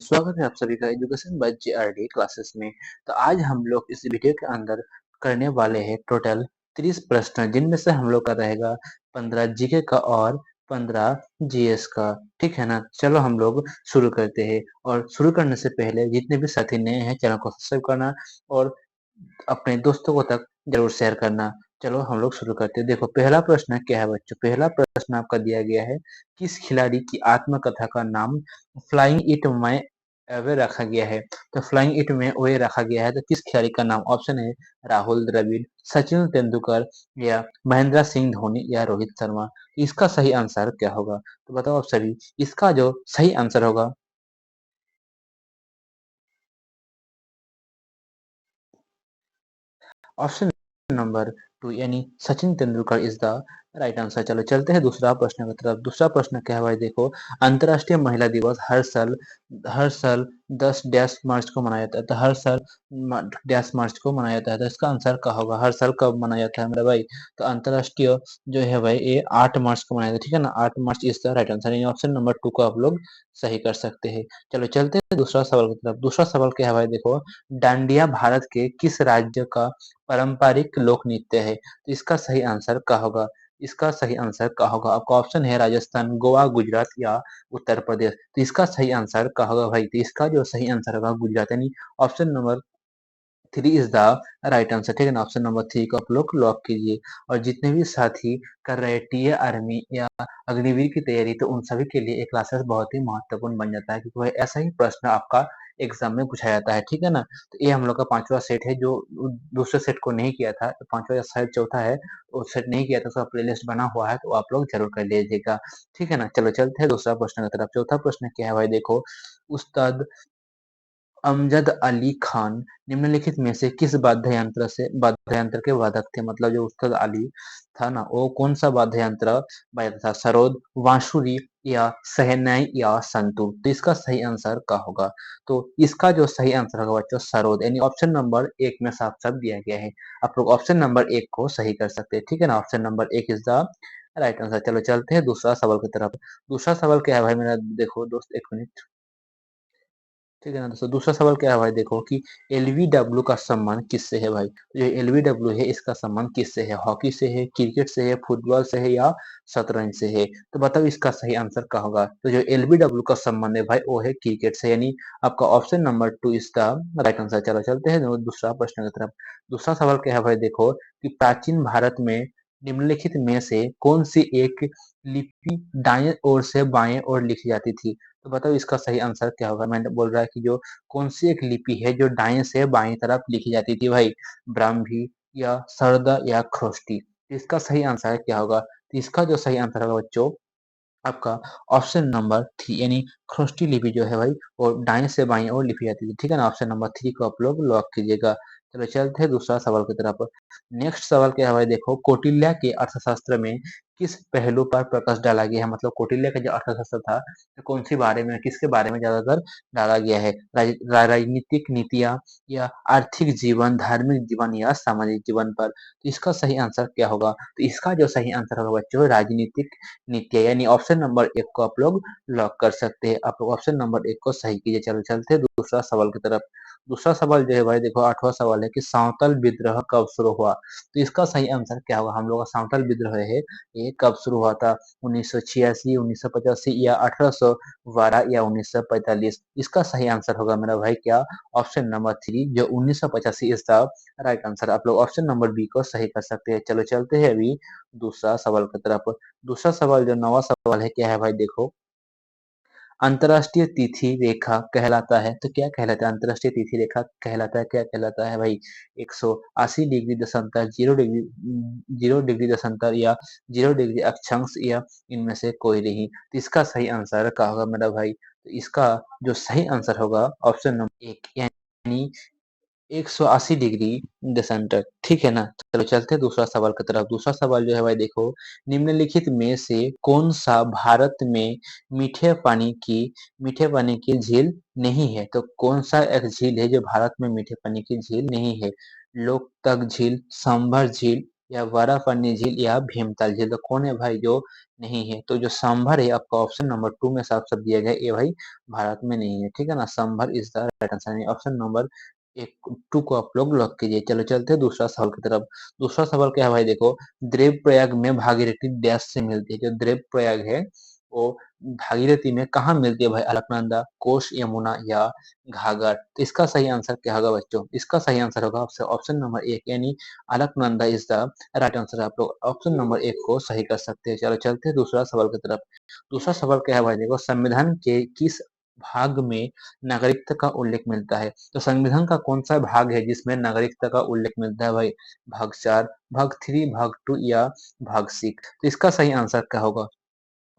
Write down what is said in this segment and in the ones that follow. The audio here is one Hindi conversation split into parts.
स्वागत है आप सभी का एजुकेशन बाय जेआरडी क्लासेस में। तो आज हम लोग इस वीडियो के अंदर करने वाले हैं टोटल 30 प्रश्न, जिनमें से हम लोग का रहेगा 15 जीके का और 15 जीएस का। ठीक है ना, चलो हम लोग शुरू करते हैं। और शुरू करने से पहले जितने भी साथी नए हैं, चैनल को सब्सक्राइब करना और अपने दोस्तों को तक जरूर शेयर करना। चलो हम लोग शुरू करते हैं। देखो पहला प्रश्न क्या है बच्चों, पहला प्रश्न आपका दिया गया है, किस खिलाड़ी की आत्मकथा का नाम फ्लाइंग इट माय अवे रखा गया है। तो फ्लाइंग इट में वे रखा गया है, तो किस खिलाड़ी का नाम? ऑप्शन है राहुल द्रविड़, सचिन तेंदुलकर या महेंद्र सिंह धोनी या रोहित शर्मा। इसका सही आंसर क्या होगा? तो बताओ आप सभी, इसका जो सही आंसर होगा, ऑप्शन नंबर 2 यानी Sachin Tendulkar is the right answer. चलो चलते हैं दूसरा प्रश्न की तरफ। दूसरा प्रश्न क्या है भाई? देखो, अंतर्राष्ट्रीय महिला दिवस हर साल 10 मार्च को मनाया जाता है। तो हर साल 10 मार्च को मनाया जाता है, तो इसका आंसर क्या होगा? हर साल कब मनाया जाता है मेरा भाई? तो अंतर्राष्ट्रीय जो है भाई, ये 8 मार्च को मनाया जाता है। ठीक है ना, 8 मार्च इज द राइट आंसर, यानी ऑप्शन नंबर 2 को आप लोग सही कर सकते हैं। चलो चलते हैं दूसरा सवाल की तरफ। दूसरा सवाल क्या है भाई? देखो, डांडिया भारत के किस राज्य का पारंपरिक लोक नृत्य है? तो इसका सही आंसर क्या होगा? इसका सही आंसर क्या होगा? आपका ऑप्शन है राजस्थान, गोवा, गुजरात या उत्तर प्रदेश। तो इसका सही आंसर क्या होगा भाई? तो इसका जो सही आंसर होगा गुजरात, यानी option number 3 is the right answer. ठीक है ना, ऑप्शन नंबर 3 को आप लोग लॉक कीजिए। और जितने भी साथी कर रहे टीए, आर्मी या अग्निवीर की तैयारी, तो उन सभी के लिए ये क्लासेस बहुत ही महत्वपूर्ण बन जाता है, क्योंकि वह ऐसा ही प्रश्न आपका एग्जाम में पूछा जाता है। ठीक है ना, तो ये हम लोग का पांचवा सेट है, जो दूसरे सेट को नहीं किया था, तो पांचवा या शायद चौथा है, वो सेट नहीं किया था, उसका प्ले लिस्ट बना हुआ है, तो आप लोग जरूर कर लीजिएगा। ठीक है ना, चलो चलते हैं दूसरा प्रश्न की तरफ। चौथा प्रश्न क्या है भाई? देखो, उस्ताद अमजद अली खान निम्नलिखित में से किस वाद्य यंत्र के वादक थे? मतलब जो उस्ताद अली था ना, वो कौन सा वाद्य यंत्र बजाता था? सरोद, बांसुरी या शहनाई या संतूर। तो इसका सही आंसर क्या होगा? तो इसका जो सही आंसर होगा बच्चों, सरोद, यानी ऑप्शन नंबर 1 में साफ साफ दिया गया है। आप लोग ऑप्शन नंबर 1 को सही कर सकते हैं। ठीक है ना, option number 1 is the right answer. चलो चलते हैं दूसरा सवाल की तरफ। दूसरा सवाल क्या है भाई मेरा? देखो दोस्त, एक मिनट। ठीक है ना दोस्तों, दूसरा सवाल क्या है भाई? देखो कि एलबीडब्ल्यू का सम्मान किससे है भाई? तो जो एलबीडब्ल्यू है, इसका सम्मान किससे है? हॉकी से है, क्रिकेट से है, फुटबॉल से है या शतरंज से है? तो बताओ इसका सही आंसर क्या होगा? तो जो एलबीडब्ल्यू का सम्मान है भाई, वो है क्रिकेट से, यानी आपका ऑप्शन नंबर 2 इसका राइट आंसर। चलो चलते हैं दूसरा प्रश्न की तरफ। दूसरा सवाल क्या है भाई? देखो कि प्राचीन भारत में निम्नलिखित में से कौन सी एक लिपि दाएं ओर से बाएं ओर लिखी जाती थी? तो बताओ इसका सही आंसर क्या होगा? मैंने बोल रहा है कि जो कौन सी एक लिपि है जो दाएं से बाएं तरफ लिखी जाती थी भाई? ब्राह्मी या सरदा या ख्रोष्टी। तो इसका सही आंसर क्या होगा? तो इसका जो सही आंसर होगा बच्चों, आपका ऑप्शन नंबर 3, यानी ख्रोष्टी लिपि जो है भाई, वो दाएं से बाएं ओर लिखी जाती थी। ठीक है ना, ऑप्शन नंबर 3 को आप लोग लॉक कीजिएगा। चलो चलते हैं दूसरा सवाल की तरफ। नेक्स्ट सवाल क्या है भाई? देखो, कौटिल्य के अर्थशास्त्र में किस पहलू पर प्रकाश डाला गया है? मतलब कौटिल्य का जो अर्थशास्त्र था, तो कौन सी बारे में, किसके बारे में ज्यादातर डाला गया है? राजनीतिक नीतियां या आर्थिक जीवन, धार्मिक जीवन या सामाजिक जीवन पर? तो इसका सही आंसर क्या होगा? तो इसका जो सही आंसर होगा बच्चों, राजनीतिक नीति, यानी ऑप्शन नंबर 1 को आप लोग लॉक कर सकते हैं। आप लोग ऑप्शन नंबर 1 को सही कीजिए। चलो चलते हैं दूसरा सवाल की तरफ। दूसरा सवाल जो है भाई, देखो आठवां सवाल है कि साँवताल विद्रोह कब शुरू हुआ? तो इसका सही आंसर क्या होगा? हम लोग का साँवताल विद्रोह है, ये कब शुरू हुआ था? 1986, 1985 या 1812 या 1945? इसका सही आंसर होगा मेरा भाई क्या? ऑप्शन नंबर 3 जो 1985 इज द राइट आंसर। आप लोग ऑप्शन नंबर बी को सही कर सकते हैं। चलो चलते हैं अभी दूसरा सवाल की तरफ। दूसरा सवाल जो नवा सवाल है क्या है भाई? देखो, अंतर्राष्ट्रीय तिथि रेखा कहलाता है, तो क्या कहलाता है? अंतर्राष्ट्रीय तिथि रेखा कहलाता है, क्या कहलाता है भाई? 180 डिग्री दशांतर, 0 डिग्री दशांतर या 0 डिग्री अक्षांश या इनमें से कोई नहीं? तो इसका सही आंसर क्या होगा मेरा भाई? तो इसका जो सही आंसर होगा ऑप्शन नंबर 1, यानी 180 डिग्री देशांतर। ठीक है ना, चलो चलते हैं दूसरा सवाल की तरफ। दूसरा सवाल जो है भाई, देखो, निम्नलिखित में से कौन सा भारत में मीठे पानी की झील नहीं है? तो कौन सा एक झील है जो भारत में मीठे पानी की झील नहीं है? लोकतक झील, सांभर झील या वारापानी झील या भीमताल झील? तो कौन है भाई जो नहीं है? तो जो सांभर है आपका ऑप्शन नंबर 2 में साफ साफ दिया गया है, ये भाई भारत में नहीं है, ठीक है ना। Sambar is the right answer, option number एक 2 को आप लोग लॉक कीजिए। चलो चलते हैं दूसरा सवाल की तरफ। दूसरा सवाल क्या है भाई, देखो, देवप्रयाग में भागीरथी डैश से मिलती है। जो देवप्रयाग है वो भागीरथी में कहाँ मिलती है भाई? अलकनंदा, कोस, यमुना या घाघर? तो इसका सही आंसर क्या होगा बच्चों? इसका सही आंसर होगा आपसे ऑप्शन नंबर एक, यानी Alaknanda is the right answer. आप लोग ऑप्शन नंबर एक को सही कर सकते हैं। चलो चलते हैं दूसरा सवाल की तरफ। दूसरा सवाल क्या है भाई, देखो, संविधान के किस भाग में नागरिकता का उल्लेख मिलता है? तो संविधान का कौन सा भाग है जिसमें नागरिकता का उल्लेख मिलता है भाई? भाग 4, भाग 3, भाग 2 या भाग 6? तो इसका सही आंसर क्या होगा?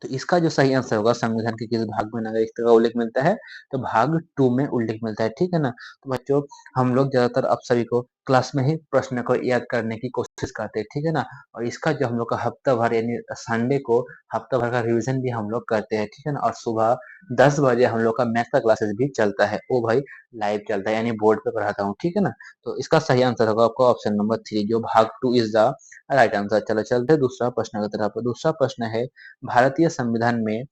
तो इसका जो सही आंसर होगा, संविधान के किस भाग में नागरिकता का उल्लेख मिलता है? तो भाग 2 में उल्लेख मिलता है, ठीक है ना। तो बच्चों, हम लोग ज्यादातर आप सभी को क्लास में ही प्रश्न को याद करने की कोशिश करते हैं, ठीक है ना। और इसका जो हम लोग का हफ्ता भर यानी संडे को हफ्ता भर का रिवीजन भी हम लोग करते हैं, ठीक है ना। और सुबह 10 बजे हम लोग का मैथ का क्लासेस भी चलता है, वो भाई लाइव चलता है, यानी बोर्ड पे पढ़ाता हूँ, ठीक है ना। तो इसका सही आंसर होगा आपका ऑप्शन नंबर 3, जो भाग 2 इज द राइट आंसर। चलो चलते हैं दूसरा प्रश्न की तरफ। दूसरा प्रश्न है, भारतीय संविधान में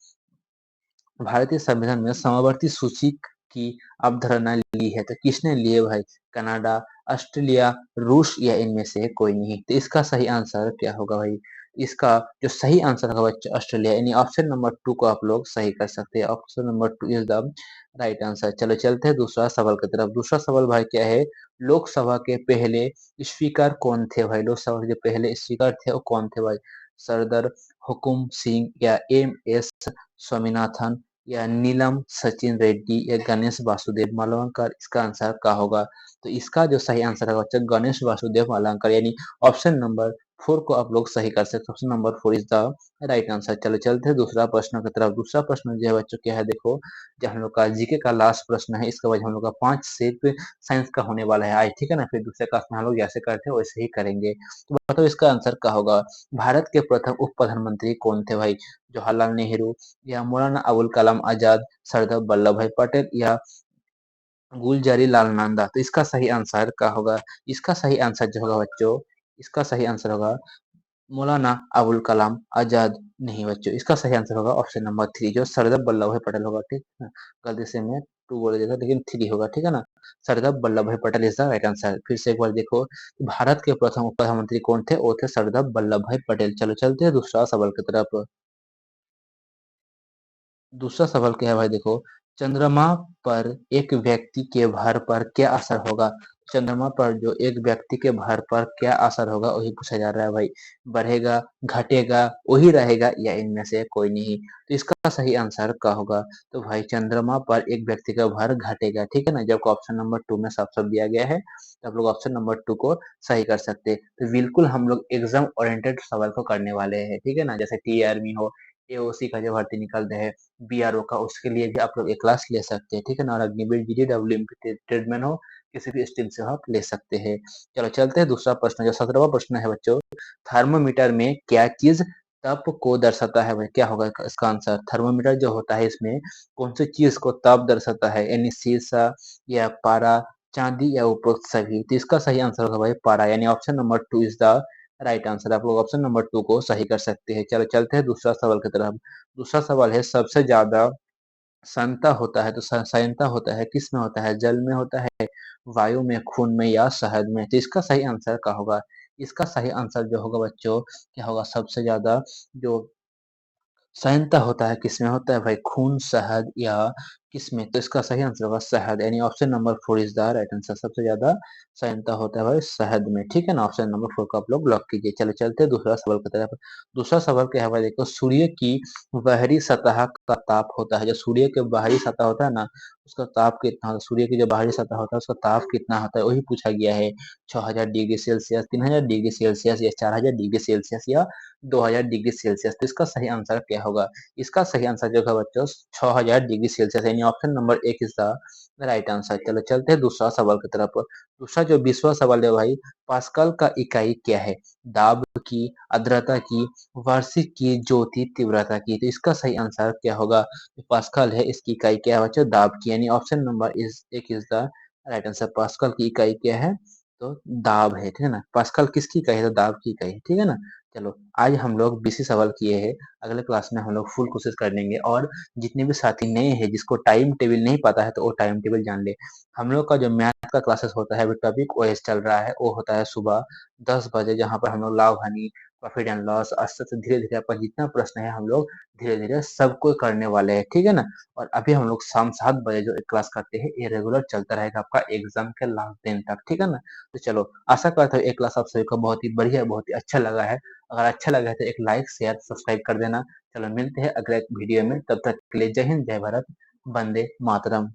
भारतीय संविधान में समवर्ती सूची की अवधारणा ली है, तो किसने ली है भाई? कनाडा, ऑस्ट्रेलिया, रूस या इनमें से कोई नहीं? तो इसका सही आंसर क्या होगा भाई? इसका जो सही आंसर होगा बच्चा ऑस्ट्रेलिया, यानी ऑप्शन नंबर 2 को आप लोग सही कर सकते हैं। Option number 2 is the right answer. चलो चलते हैं दूसरा सवाल की तरफ। दूसरा सवाल भाई क्या है, लोकसभा के पहले स्पीकर कौन थे भाई? लोकसभा के जो पहले स्पीकर थे वो कौन थे भाई? सरदार हुकुम सिंह या एम एस स्वामीनाथन या नीलम सचिन रेड्डी या गणेश वासुदेव मालवंकर? इसका आंसर क्या होगा? तो इसका जो सही आंसर है बच्चा गणेश वासुदेव मालवंकर, यानी ऑप्शन नंबर 4 को आप लोग सही कर सकते हैं। Option number 4 is the right answer. चलो चलते हैं दूसरा प्रश्न की तरफ। दूसरा प्रश्न जो है बच्चों क्या है, देखो, जो हम लोग का जीके का लास्ट प्रश्न है, इसके बाद हम लोग का 5 सिर्फ साइंस का होने वाला है आज, ठीक है ना। फिर दूसरे क्लास में हम लोग जैसे करते हैं वैसे ही करेंगे। तो बताओ इसका आंसर क्या होगा? भारत के प्रथम उप प्रधानमंत्री कौन थे भाई? जवाहरलाल नेहरू या मौलाना अबुल कलाम आजाद, सरदार वल्लभ भाई पटेल या गुलजारी लाल नंदा? तो इसका सही आंसर क्या होगा? इसका सही आंसर जो होगा बच्चों, इसका सही आंसर होगा मौलाना अबुल कलाम आजाद नहीं बच्चों। इसका सही आंसर होगा ऑप्शन नंबर 3, जो सरदार वल्लभ भाई पटेल होगा, ठीक है। गलती से मैं 2 बोल दिया था, लेकिन 3 होगा, ठीक है ना। सरदार वल्लभ भाई Patel is the right answer. फिर से एक बार देखो, भारत के प्रथम उप प्रधानमंत्री कौन थे? वो थे सरदार वल्लभ भाई पटेल। चलो चलते हैं दूसरा सवाल की तरफ। दूसरा सवाल क्या है भाई, देखो, चंद्रमा पर एक व्यक्ति के भार पर क्या असर होगा? चंद्रमा पर जो एक व्यक्ति के भार पर क्या असर होगा वही पूछा जा रहा है भाई। बढ़ेगा, घटेगा, वही रहेगा या इनमें से कोई नहीं? तो इसका सही आंसर क्या होगा? तो भाई चंद्रमा पर एक व्यक्ति का भार घटेगा, ठीक है ना। जबकि ऑप्शन नंबर 2 में साफ साफ दिया गया है, तो आप लोग ऑप्शन नंबर 2 को सही कर सकते हैं। तो बिल्कुल हम लोग एग्जाम ओरिएंटेड सवाल को करने वाले हैं, ठीक है ना। जैसे टी आर्मी हो, एओसी का जो भर्ती निकल रहे हैं, बीआरओ का, उसके लिए भी आप लोग एक क्लास ले सकते हैं, ठीक है ना। और अग्निवीर जीडीडब्ल्यू ट्रेडमैन हो, किसी भी स्ट्रीम से आप ले सकते हैं। चलो चलते हैं दूसरा प्रश्न, जो 17वां प्रश्न है बच्चों, थर्मोमीटर में क्या चीज ताप को दर्शाता है भाई? क्या होगा इसका आंसर? थर्मोमीटर जो होता है इसमें कौन सी चीज को ताप दर्शाता है? यानी शीशा या पारा, चांदी या उपरोक्त सभी? तो इसका सही आंसर होगा भाई पारा, यानी option number 2 is the right answer. आप लोग ऑप्शन नंबर 2 को सही कर सकते हैं। चलो चलते हैं दूसरा सवाल की तरफ। दूसरा सवाल है, सबसे ज्यादा सनता होता है, तो सनता होता है किस में होता है? जल में होता है, वायु में, खून में या शहद में? तो इसका सही आंसर क्या होगा? इसका सही आंसर जो होगा बच्चों, क्या होगा? सबसे ज्यादा जो सैंता होता है किसमें होता है भाई? खून, शहद या किसमें? तो इसका सही आंसर होगा शहद, यानी option number 4 is the right answer. सबसे ज्यादा सैंता होता है भाई शहद में, ठीक है ना। ऑप्शन नंबर 4 को आप लोग लॉक कीजिए। चलो चलते हैं दूसरा सवाल की तरफ। दूसरा सवाल क्या है भाई, देखो, सूर्य की बाहरी सतह का ताप होता है, जो सूर्य के बाहरी सतह होता है ना, उसका ताप कितना होता है? सूर्य की जो बाहरी सतह होता है उसका ताप कितना होता है, वही पूछा गया है। 6000 डिग्री सेल्सियस, 3000 डिग्री सेल्सियस या 4000 डिग्री सेल्सियस या 2000 डिग्री सेल्सियस? तो इसका सही आंसर क्या होगा? इसका सही आंसर जो है बच्चों 6000 डिग्री सेल्सियस, यानी option number 1 is the right answer. चलो चलते हैं दूसरा सवाल की तरफ। दूसरा जो 20वां सवाल है भाई, पास्कल का इकाई क्या है? दाब की, आर्द्रता की, वार्षिक की, ज्योति तीव्रता की? तो इसका सही आंसर क्या होगा? पास्कल है, इसकी इकाई क्या है बच्चों? दाब की, यानी ऑप्शन नंबर इज एक is the right answer. Pascal की इकाई क्या है? तो दाब है, ठीक है ना? पास्कल किसकी कही तो दाब की कही, ठीक है ना? चलो आज हम लोग 20 ही सवाल किए हैं, अगले क्लास में हम लोग फुल कोशिश कर लेंगे और जितने भी साथी नए हैं जिसको टाइम टेबल नहीं पता है तो वो टाइम टेबल जान ले। हम लोग का जो मैथ का क्लासेस होता है अभी टॉपिक ओएस चल रहा है, वो होता है सुबह 10 बजे जहाँ पर हम लोग लाभ हानि प्रॉफिट एंड लॉस अस्तर से धीरे धीरे आपका जितना प्रश्न है हम लोग धीरे धीरे सबको करने वाले हैं, ठीक है ना? और अभी हम लोग शाम 7 बजे जो एक क्लास करते हैं ये रेगुलर चलता रहेगा आपका एग्जाम के लास्ट दिन तक, ठीक है ना? तो चलो आशा करता हूँ ये क्लास आप सभी को बहुत ही बढ़िया बहुत ही अच्छा लगा है। अगर अच्छा लगा है तो एक लाइक शेयर सब्सक्राइब कर देना। चलो मिलते हैं अगले वीडियो में, तब तक के लिए जय हिंद जय भारत, वंदे मातरम।